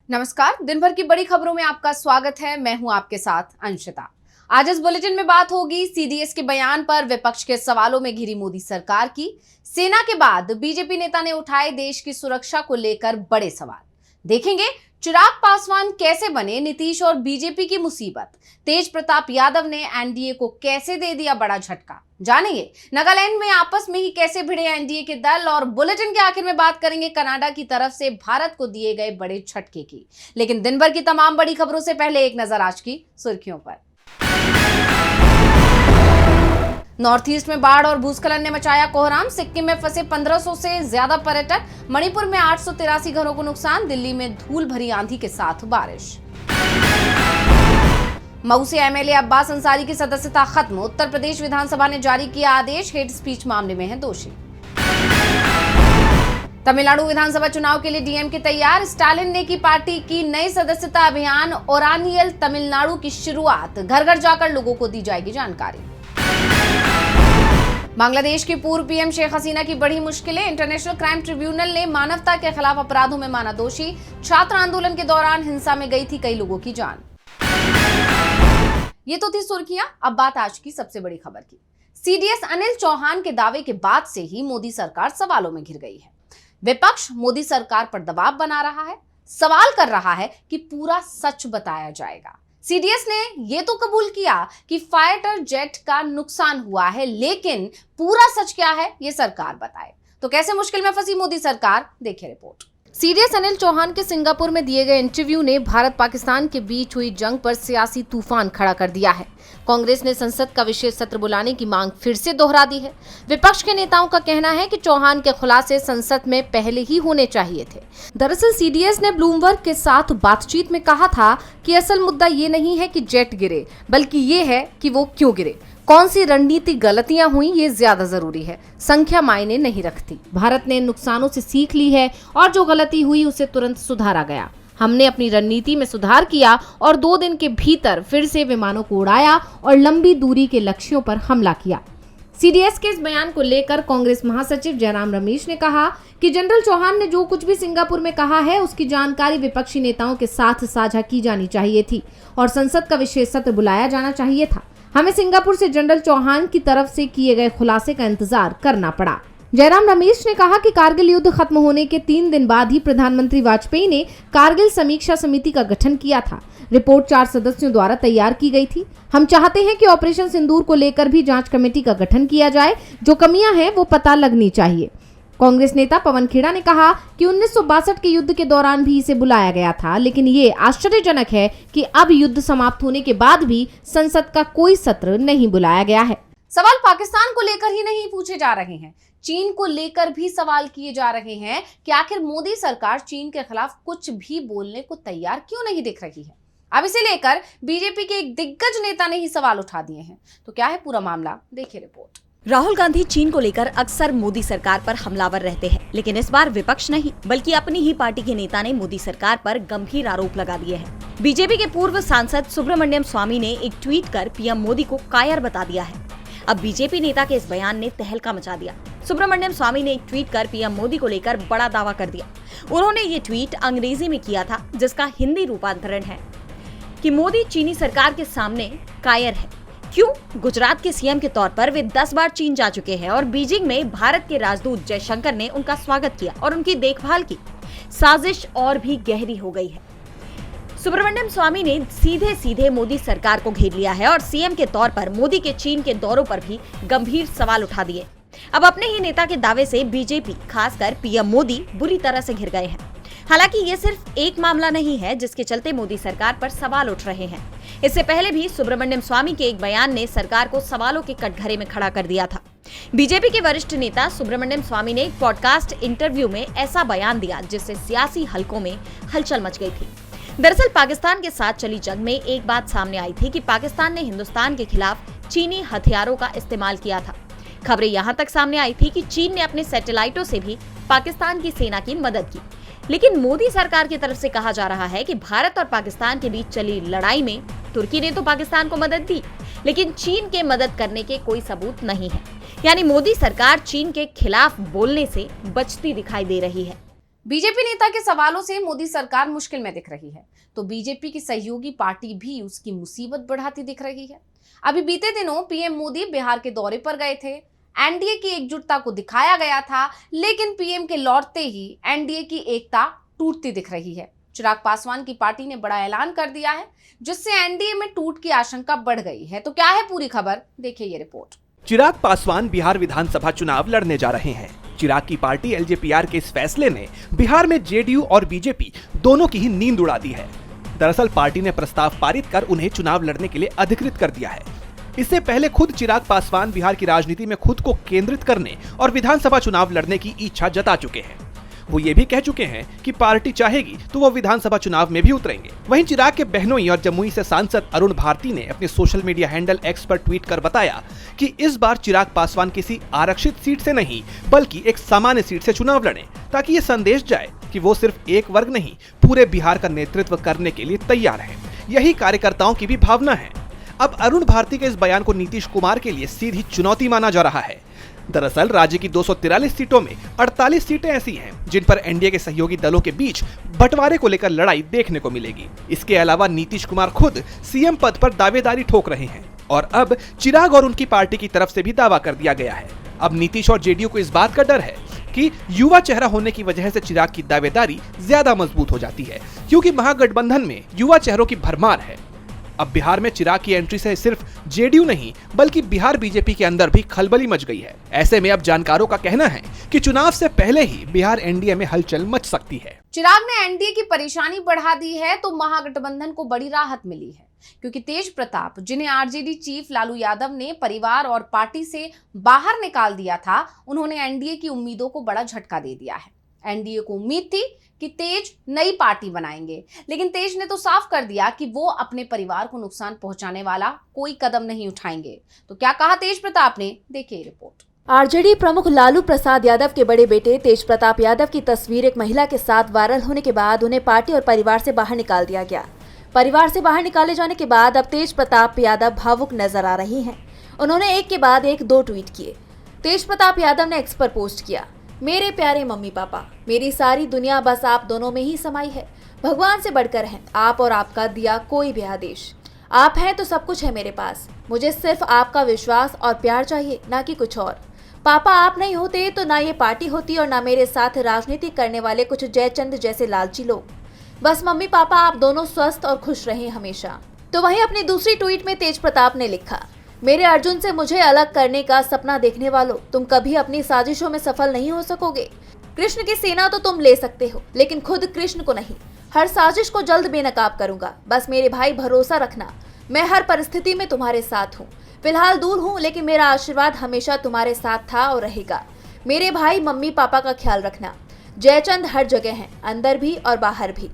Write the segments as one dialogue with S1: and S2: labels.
S1: नमस्कार। दिन भर की बड़ी खबरों में आपका स्वागत है। मैं हूं आपके साथ अंशिता। आज इस बुलेटिन में बात होगी सीडीएस के बयान पर विपक्ष के सवालों में घिरी मोदी सरकार की। सेना के बाद बीजेपी नेता ने उठाए देश की सुरक्षा को लेकर बड़े सवाल। देखेंगे चिराग पासवान कैसे बने नीतीश और बीजेपी की मुसीबत। तेज प्रताप यादव ने एनडीए को कैसे दे दिया बड़ा झटका। जानेंगे नागालैंड में आपस में ही कैसे भिड़े एनडीए के दल। और बुलेटिन के आखिर में बात करेंगे कनाडा की तरफ से भारत को दिए गए बड़े झटके की। लेकिन दिन भर की तमाम बड़ी खबरों से पहले एक नजर आज की सुर्खियों पर। नॉर्थ ईस्ट में बाढ़ और भूस्खलन ने मचाया कोहराम। सिक्किम में फंसे 1500 से ज्यादा पर्यटक। मणिपुर में 883 घरों को नुकसान। दिल्ली में धूल भरी आंधी के साथ बारिश। मऊ से एमएलए अब्बास अंसारी की सदस्यता खत्म। उत्तर प्रदेश विधानसभा ने जारी किया आदेश। हेट स्पीच मामले में है दोषी। तमिलनाडु विधानसभा चुनाव के लिए डीएमके तैयार। स्टालिन ने की पार्टी की नई सदस्यता अभियान ओरानियल तमिलनाडु की शुरुआत। घर घर जाकर लोगों को दी जाएगी जानकारी। बांग्लादेश की पूर्व पीएम शेख हसीना की बड़ी मुश्किलें। इंटरनेशनल क्राइम ट्रिब्यूनल ने मानवता के खिलाफ अपराधों में माना दोषी। छात्र आंदोलन के दौरान हिंसा में गई थी कई लोगों की जान। ये तो थी सुर्खियां। अब बात आज की सबसे बड़ी खबर की। सीडीएस अनिल चौहान के दावे के बाद से ही मोदी सरकार सवालों में घिर गई है। विपक्ष मोदी सरकार पर दबाव बना रहा है, सवाल कर रहा है कि पूरा सच बताया जाएगा। सीडीएस ने ये तो कबूल किया कि फाइटर जेट का नुकसान हुआ है, लेकिन पूरा सच क्या है ये सरकार बताए। तो कैसे मुश्किल में फंसी मोदी सरकार, देखिए रिपोर्ट। सीडीएस अनिल चौहान के सिंगापुर में दिए गए इंटरव्यू ने भारत पाकिस्तान के बीच हुई जंग पर सियासी तूफान खड़ा कर दिया है। कांग्रेस ने संसद का विशेष सत्र बुलाने की मांग फिर से दोहरा दी है। विपक्ष के नेताओं का कहना है कि चौहान के खुलासे संसद में पहले ही होने चाहिए थे। दरअसल सीडीएस ने ब्लूमबर्ग के साथ बातचीत में कहा था कि असल मुद्दा ये नहीं है कि जेट गिरे, बल्कि ये है कि वो क्यों गिरे। कौन सी रणनीति गलतियां हुई ये ज्यादा जरूरी है, संख्या मायने नहीं रखती। भारत ने नुकसानों से सीख ली है और जो गलती हुई उसे तुरंत सुधारा गया। हमने अपनी रणनीति में सुधार किया और 2 दिन के भीतर फिर से विमानों को उड़ाया और लंबी दूरी के लक्ष्यों पर हमला किया। सीडीएस के इस बयान को लेकर कांग्रेस महासचिव जयराम रमेश ने कहा कि जनरल चौहान ने जो कुछ भी सिंगापुर में कहा है उसकी जानकारी विपक्षी नेताओं के साथ साझा की जानी चाहिए थी और संसद का विशेष सत्र बुलाया जाना चाहिए था। हमें सिंगापुर से जनरल चौहान की तरफ से किए गए खुलासे का इंतजार करना पड़ा। जयराम रमेश ने कहा कि कारगिल युद्ध खत्म होने के 3 दिन बाद ही प्रधानमंत्री वाजपेयी ने कारगिल समीक्षा समिति का गठन किया था। रिपोर्ट 4 सदस्यों द्वारा तैयार की गई थी। हम चाहते हैं कि ऑपरेशन सिंदूर को लेकर भी जांच कमेटी का गठन किया जाए। जो कमियां हैं वो पता लगनी चाहिए। कांग्रेस नेता पवन खेड़ा ने कहा कि 1962 के युद्ध के दौरान भी इसे बुलाया गया था, लेकिन ये आश्चर्यजनक है कि अब युद्ध समाप्त होने के बाद भी संसद का कोई सत्र नहीं बुलाया गया है। सवाल पाकिस्तान को लेकर ही नहीं पूछे जा रहे हैं, चीन को लेकर भी सवाल किए जा रहे हैं कि आखिर मोदी सरकार चीन के खिलाफ कुछ भी बोलने को तैयार क्यों नहीं दिख रही है। अब इसे लेकर बीजेपी के एक दिग्गज नेता ने ही सवाल उठा दिए हैं। तो क्या है पूरा मामला, देखिए रिपोर्ट।
S2: राहुल गांधी चीन को लेकर अक्सर मोदी सरकार पर हमलावर रहते हैं, लेकिन इस बार विपक्ष नहीं बल्कि अपनी ही पार्टी के नेता ने मोदी सरकार पर गंभीर आरोप लगा दिए हैं। बीजेपी के पूर्व सांसद सुब्रमण्यम स्वामी ने एक ट्वीट कर पीएम मोदी को कायर बता दिया है। अब बीजेपी नेता के इस बयान ने तहलका मचा दिया। सुब्रमण्यम स्वामी ने एक ट्वीट कर पीएम मोदी को लेकर बड़ा दावा कर दिया। उन्होंने ये ट्वीट अंग्रेजी में किया था, जिसका हिंदी रूपांतरण है कि मोदी चीनी सरकार के सामने कायर है। क्यों? गुजरात के सीएम के तौर पर वे 10 बार चीन जा चुके हैं और बीजिंग में भारत के राजदूत जयशंकर ने उनका स्वागत किया और उनकी देखभाल की। साजिश और भी गहरी हो गई है। सुब्रमण्यम स्वामी ने सीधे सीधे मोदी सरकार को घेर लिया है और सीएम के तौर पर मोदी के चीन के दौरों पर भी गंभीर सवाल उठा दिए। अब अपने ही नेता के दावे से बीजेपी, खासकर पीएम मोदी, बुरी तरह से घिर गए हैं। हालांकि ये सिर्फ एक मामला नहीं है जिसके चलते मोदी सरकार पर सवाल उठ रहे हैं। इससे पहले भी सुब्रमण्यम स्वामी के एक बयान ने सरकार को सवालों के कटघरे में खड़ा कर दिया था। बीजेपी के वरिष्ठ नेता सुब्रमण्यम स्वामी ने एक पॉडकास्ट इंटरव्यू में ऐसा बयान दिया जिससे सियासी हलकों में हलचल मच गई थी। दरअसल पाकिस्तान के साथ चली जंग में एक बात सामने आई थी कि पाकिस्तान ने हिंदुस्तान के खिलाफ चीनी हथियारों का इस्तेमाल किया था। खबरें यहाँ तक सामने आई थी कि चीन ने अपने सैटेलाइटों से भी पाकिस्तान की सेना की मदद की। लेकिन मोदी सरकार की तरफ से कहा जा रहा है कि भारत और पाकिस्तान के बीच चली लड़ाई में तुर्की ने तो पाकिस्तान को मदद दी, लेकिन चीन के मदद करने के कोई सबूत नहीं है। यानी मोदी सरकार चीन के खिलाफ बोलने से बचती दिखाई दे रही है।
S1: बीजेपी नेता के सवालों से मोदी सरकार मुश्किल में दिख रही है, तो बीजेपी की सहयोगी पार्टी भी उसकी मुसीबत बढ़ाती दिख रही है। अभी बीते दिनों पीएम मोदी बिहार के दौरे पर गए थे। एनडीए की एकजुटता को दिखाया गया था, लेकिन पीएम के लौटते ही एनडीए की एकता टूटती दिख रही है। चिराग पासवान की पार्टी ने बड़ा ऐलान कर दिया है, जिससे एनडीए में टूट की आशंका बढ़ गई है। तो क्या है पूरी खबर, देखिए ये रिपोर्ट।
S3: चिराग पासवान बिहार विधानसभा चुनाव लड़ने जा रहे हैं। चिराग की पार्टी एलजेपीआर के इस फैसले ने बिहार में जेडीयू और बीजेपी दोनों की ही नींद उड़ा दी है। दरअसल पार्टी ने प्रस्ताव पारित कर उन्हें चुनाव लड़ने के लिए अधिकृत कर दिया है। इससे पहले खुद चिराग पासवान बिहार की राजनीति में खुद को केंद्रित करने और विधानसभा चुनाव लड़ने की इच्छा जता चुके हैं। वो ये भी कह चुके हैं कि पार्टी चाहेगी तो वो विधानसभा चुनाव में भी उतरेंगे। वहीं चिराग के बहनोई और जमुई से सांसद अरुण भारती ने अपने सोशल मीडिया हैंडल एक्स पर ट्वीट कर बताया कि इस बार चिराग पासवान किसी आरक्षित सीट से नहीं बल्कि एक सामान्य सीट से चुनाव लड़ें, ताकि ये संदेश जाए कि वो सिर्फ एक वर्ग नहीं पूरे बिहार का नेतृत्व करने के लिए तैयार है। यही कार्यकर्ताओं की भी भावना है। अब अरुण भारती के इस बयान को नीतीश कुमार के लिए सीधी चुनौती माना जा रहा है। दरअसल राज्य की 243 सीटों में 48 सीटें ऐसी हैं जिन पर एनडीए के सहयोगी दलों के बीच बंटवारे को लेकर लड़ाई देखने को मिलेगी। इसके अलावा नीतीश कुमार खुद सीएम पद पर दावेदारी ठोक रहे हैं और अब चिराग और उनकी पार्टी की तरफ से भी दावा कर दिया गया है। अब नीतीश और जेडीयू को इस बात का डर है कि युवा चेहरा होने की वजह से चिराग की दावेदारी ज्यादा मजबूत हो जाती है, क्योंकि महागठबंधन में युवा चेहरों की भरमार है। अब बिहार में चिराग की एंट्री से सिर्फ जेडीयू नहीं बल्कि बिहार बीजेपी के अंदर भी खलबली मच गई है। ऐसे में अब जानकारों का कहना है कि चुनाव से पहले ही बिहार एनडीए में हलचल मच सकती है।
S1: चिराग ने एनडीए की परेशानी बढ़ा दी है तो महागठबंधन को बड़ी राहत मिली है, क्योंकि तेज प्रताप, जिन्हें आरजेडी चीफ लालू यादव ने परिवार और पार्टी से बाहर निकाल दिया था, उन्होंने एनडीए की उम्मीदों को बड़ा झटका दे दिया है। एनडीए को उम्मीद थी कि तेज नई पार्टी बनाएंगे, लेकिन तेज ने तो साफ कर दिया कि वो अपने परिवार को नुकसान पहुंचाने वाला कोई कदम नहीं उठाएंगे। तो क्या कहा तेज प्रताप ने, देखिए रिपोर्ट।
S2: आरजेडी प्रमुख लालू प्रसाद यादव के बड़े बेटे तेज प्रताप यादव की तस्वीर एक महिला के साथ वायरल होने के बाद उन्हें पार्टी और परिवार से बाहर निकाल दिया गया। परिवार से बाहर निकाले जाने के बाद अब तेज प्रताप यादव भावुक नजर आ रही हैं। उन्होंने एक के बाद एक 2 ट्वीट किए। तेज प्रताप यादव ने एक्स पर पोस्ट किया, मेरे प्यारे मम्मी पापा, मेरी सारी दुनिया बस आप दोनों में ही समाई है। भगवान से बढ़कर हैं आप और आपका दिया कोई भी आदेश। आप हैं तो सब कुछ है मेरे पास। मुझे सिर्फ आपका विश्वास और प्यार चाहिए, ना कि कुछ और। पापा आप नहीं होते तो ना ये पार्टी होती और ना मेरे साथ राजनीति करने वाले कुछ जयचंद जैसे लालची लोग। बस मम्मी पापा आप दोनों स्वस्थ और खुश रहें हमेशा। तो वहीं अपनी दूसरी ट्वीट में तेज प्रताप ने लिखा, मेरे अर्जुन से मुझे अलग करने का सपना देखने वालों, तुम कभी अपनी साजिशों में सफल नहीं हो सकोगे। कृष्ण की सेना तो तुम ले सकते हो, लेकिन खुद कृष्ण को नहीं। हर साजिश को जल्द बेनकाब करूंगा। बस मेरे भाई भरोसा रखना, मैं हर परिस्थिति में तुम्हारे साथ हूँ। फिलहाल दूर हूँ, लेकिन मेरा आशीर्वाद हमेशा तुम्हारे साथ था और रहेगा। मेरे भाई मम्मी पापा का ख्याल रखना। जयचंद हर जगह हैं, अंदर भी और बाहर भी।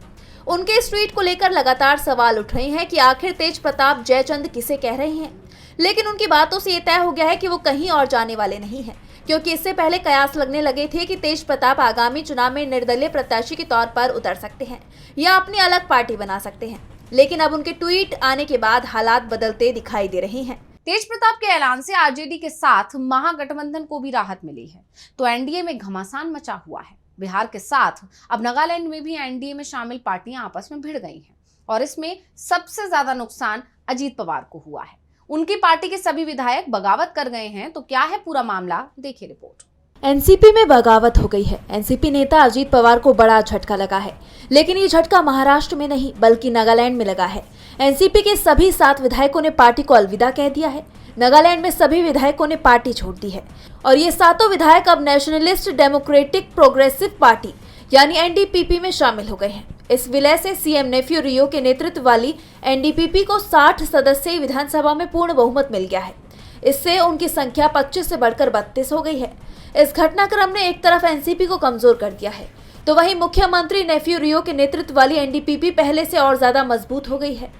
S2: उनके इस ट्वीट को लेकर लगातार सवाल उठ रहे हैं कि आखिर तेज प्रताप जयचंद किसे कह रहे हैं, लेकिन उनकी बातों से ये तय हो गया है कि वो कहीं और जाने वाले नहीं हैं, क्योंकि इससे पहले कयास लगने लगे थे कि तेज प्रताप आगामी चुनाव में निर्दलीय प्रत्याशी के तौर पर उतर सकते हैं या अपनी अलग पार्टी बना सकते हैं। लेकिन अब उनके ट्वीट आने के बाद हालात बदलते दिखाई दे रहे हैं।
S1: तेज प्रताप के ऐलान से आरजेडी के साथ महागठबंधन को भी राहत मिली है, तो एनडीए में घमासान मचा हुआ है। बिहार के साथ अब नागालैंड में भी एनडीए में शामिल पार्टियां आपस में भिड़ गई हैं और इसमें सबसे ज्यादा नुकसान अजीत पवार को हुआ है। उनकी पार्टी के सभी विधायक बगावत कर गए हैं। तो क्या है पूरा मामला, देखिए रिपोर्ट।
S2: एनसीपी में बगावत हो गई है। एनसीपी नेता अजीत पवार को बड़ा झटका लगा है, लेकिन ये झटका महाराष्ट्र में नहीं बल्कि नागालैंड में लगा है। एनसीपी के सभी 7 विधायकों ने पार्टी को अलविदा कह दिया है। नागालैंड में सभी विधायकों ने पार्टी छोड़ दी है और ये 7 विधायक अब नेशनलिस्ट डेमोक्रेटिक प्रोग्रेसिव पार्टी यानी एनडीपीपी में शामिल हो गए हैं। इस विलय से सीएम नेफ्यू रियो के नेतृत्व वाली एनडीपीपी को 60 सदस्यीय विधानसभा में पूर्ण बहुमत मिल गया है। इससे उनकी संख्या 25 से बढ़कर 32 हो गई है। इस घटनाक्रम ने एक तरफ एनसीपी को कमजोर कर दिया है, तो वहीं मुख्यमंत्री नेफ्यू रियो के नेतृत्व वाली एनडीपीपी पहले से और ज्यादा मजबूत हो गई है।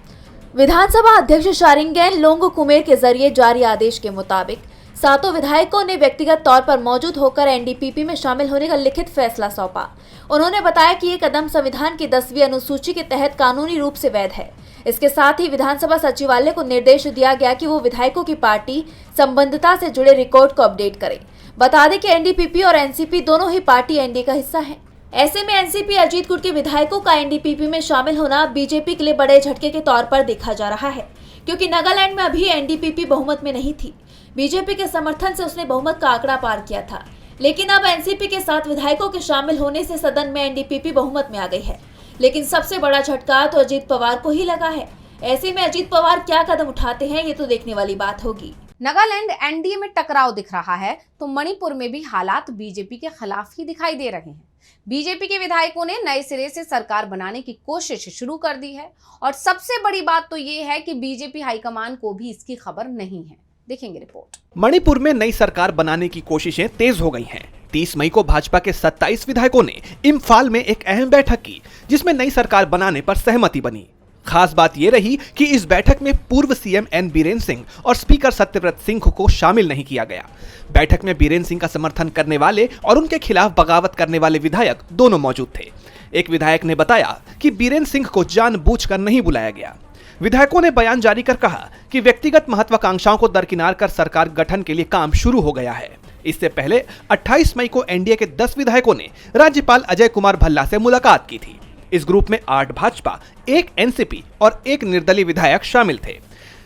S2: विधानसभा अध्यक्ष शारिंगेन लोंगकुमेर के जरिए जारी आदेश के मुताबिक 7 विधायकों ने व्यक्तिगत तौर पर मौजूद होकर एनडीपीपी में शामिल होने का लिखित फैसला सौंपा। उन्होंने बताया कि ये कदम संविधान की 10वीं अनुसूची के तहत कानूनी रूप से वैध है। इसके साथ ही विधानसभा सचिवालय को निर्देश दिया गया कि वो विधायकों की पार्टी संबंधता से जुड़े रिकॉर्ड को अपडेट करे। बता दें कि एनडीपीपी और एनसीपी दोनों ही पार्टी एनडीए का हिस्सा है।
S4: ऐसे में एनसीपी अजीत गुट के विधायकों का एनडीपीपी में शामिल होना बीजेपी के लिए बड़े झटके के तौर पर देखा जा रहा है, क्योंकि नागालैंड में अभी एनडीपीपी बहुमत में नहीं थी। बीजेपी के समर्थन से उसने बहुमत का आंकड़ा पार किया था, लेकिन अब एनसीपी के 7 विधायकों के शामिल होने से सदन में एनडीपीपी बहुमत में आ गई है। लेकिन सबसे बड़ा झटका तो अजीत पवार को ही लगा है। ऐसे में अजीत पवार क्या कदम उठाते हैं, ये तो देखने वाली बात होगी।
S1: नागालैंड एनडीए में टकराव दिख रहा है तो मणिपुर में भी हालात बीजेपी के खिलाफ ही दिखाई दे रहे हैं। बीजेपी के विधायकों ने नए सिरे से सरकार बनाने की कोशिश शुरू कर दी है और सबसे बड़ी बात तो ये है कि बीजेपी हाईकमान को भी इसकी खबर नहीं है। देखेंगे रिपोर्ट।
S3: मणिपुर में नई सरकार बनाने की कोशिशें तेज हो गई हैं। 30 मई को भाजपा के 27 विधायकों ने इम्फाल में एक अहम बैठक की, जिसमें नई सरकार बनाने पर सहमति बनी। खास बात यह रही कि इस बैठक में पूर्व सीएम एन बीरेन्द्र सिंह और स्पीकर सत्यव्रत सिंह को शामिल नहीं किया गया। बैठक में बीरेन्द्र सिंह का समर्थन करने वाले और उनके खिलाफ बगावत करने वाले विधायक दोनों मौजूद थे। एक विधायक ने बताया कि बीरेन्द्र सिंह को जानबूझकर नहीं बुलाया गया। विधायकों ने बयान जारी कर कहा कि व्यक्तिगत महत्वाकांक्षाओं को दरकिनार कर सरकार गठन के लिए काम शुरू हो गया है। इससे पहले 28 मई को एनडीए के 10 विधायकों ने राज्यपाल अजय कुमार भल्ला से मुलाकात की थी। इस ग्रुप में 8 भाजपा, 1 एनसीपी और 1 निर्दलीय विधायक शामिल थे।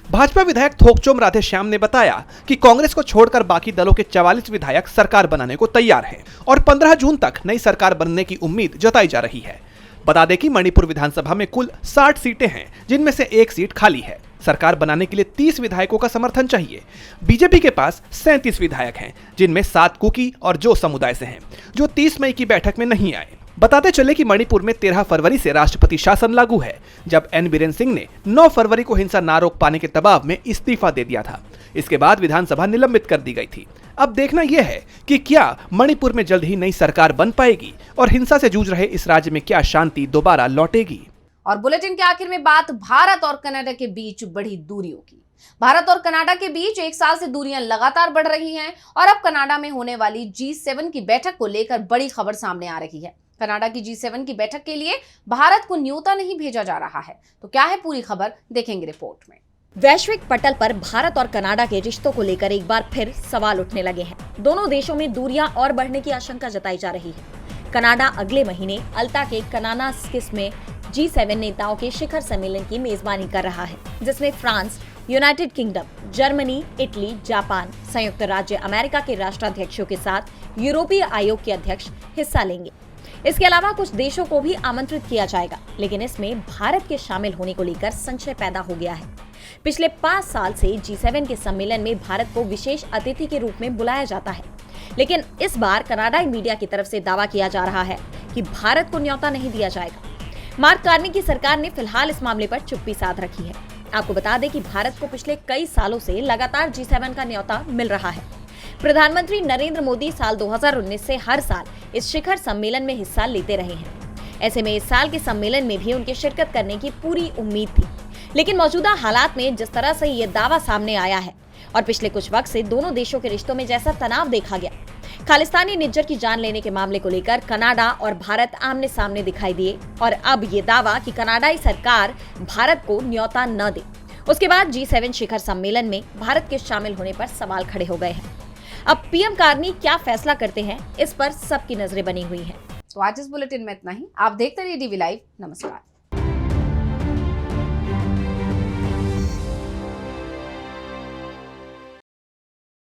S3: भाजपा विधायक थोकचोम राधेश्याम ने बताया कि कांग्रेस को छोड़कर बाकी दलों के 44 विधायक सरकार बनाने को तैयार हैं और 15 जून तक नई सरकार बनने की उम्मीद जताई जा रही है। बता दें कि मणिपुर विधानसभा में कुल 60 सीटें हैं, जिनमें से 1 सीट खाली है। सरकार बनाने के लिए 30 विधायकों का समर्थन चाहिए। बीजेपी के पास 37 विधायक हैं, जिनमें 7 कुकी और जो समुदाय से हैं, जो 30 मई की बैठक में नहीं आए। बताते चले कि मणिपुर में 13 फरवरी से राष्ट्रपति शासन लागू है, जब एन बीरेन्द्र सिंह ने 9 फरवरी को हिंसा ना रोक पाने के दबाव में इस्तीफा दे दिया था। इसके बाद विधानसभा निलंबित कर दी गई थी। अब देखना यह है कि क्या मणिपुर में जल्द ही नई सरकार बन पाएगी और हिंसा से जूझ रहे इस राज्य में क्या शांति दोबारा लौटेगी।
S1: और बुलेटिन के आखिर में बात भारत और कनाडा के बीच बढ़ी दूरियों की। भारत और कनाडा के बीच 1 साल से दूरियां लगातार बढ़ रही हैं और अब कनाडा में होने वाली G7 की बैठक को लेकर बड़ी खबर सामने आ रही है। कनाडा की G7 की बैठक के लिए भारत को न्योता नहीं भेजा जा रहा है। तो क्या है पूरी खबर, देखेंगे रिपोर्ट में।
S2: वैश्विक पटल पर भारत और कनाडा के रिश्तों को लेकर एक बार फिर सवाल उठने लगे हैं। दोनों देशों में दूरियां और बढ़ने की आशंका जताई जा रही है। कनाडा अगले महीने अल्ता के कनानास्किस में G7 नेताओं के शिखर सम्मेलन की मेजबानी कर रहा है, जिसमें France, United kingdom, Germany, Italy, Japan, संयुक्त राज्य अमेरिका के राष्ट्राध्यक्षों के साथ यूरोपीय आयोग के अध्यक्ष हिस्सा लेंगे। इसके अलावा कुछ देशों को भी आमंत्रित किया जाएगा, लेकिन इसमें भारत के शामिल होने को लेकर संशय पैदा हो गया है। पिछले 5 साल से G7 के सम्मेलन में भारत को विशेष अतिथि के रूप में बुलाया जाता है, लेकिन इस बार कनाडाई मीडिया की तरफ से दावा किया जा रहा है कि भारत को न्योता नहीं दिया जाएगा। मार्क कार्नी की सरकार ने फिलहाल इस मामले पर चुप्पी साध रखी है। आपको बता दें कि भारत को पिछले कई सालों से लगातार G7 का न्योता मिल रहा है। प्रधानमंत्री नरेंद्र मोदी साल 2019 से हर साल इस शिखर सम्मेलन में हिस्सा लेते रहे हैं। ऐसे में इस साल के सम्मेलन में भी उनके शिरकत करने की पूरी उम्मीद थी, लेकिन मौजूदा हालात में जिस तरह से ये दावा सामने आया है और पिछले कुछ वक्त से दोनों देशों के रिश्तों में जैसा तनाव देखा गया, खालिस्तानी निज्जर की जान लेने के मामले को लेकर कनाडा और भारत आमने सामने दिखाई दिए और अब ये दावा कि कनाडाई सरकार भारत को न्योता न दे, उसके बाद G7 शिखर सम्मेलन में भारत के शामिल होने पर सवाल खड़े हो गए हैं। अब पीएम कार्नी क्या फैसला करते हैं, इस पर सबकी नजरें बनी हुई हैं।
S1: तो आज इस बुलेटिन में इतना ही। आप देखते रहिए DV लाइव। नमस्कार।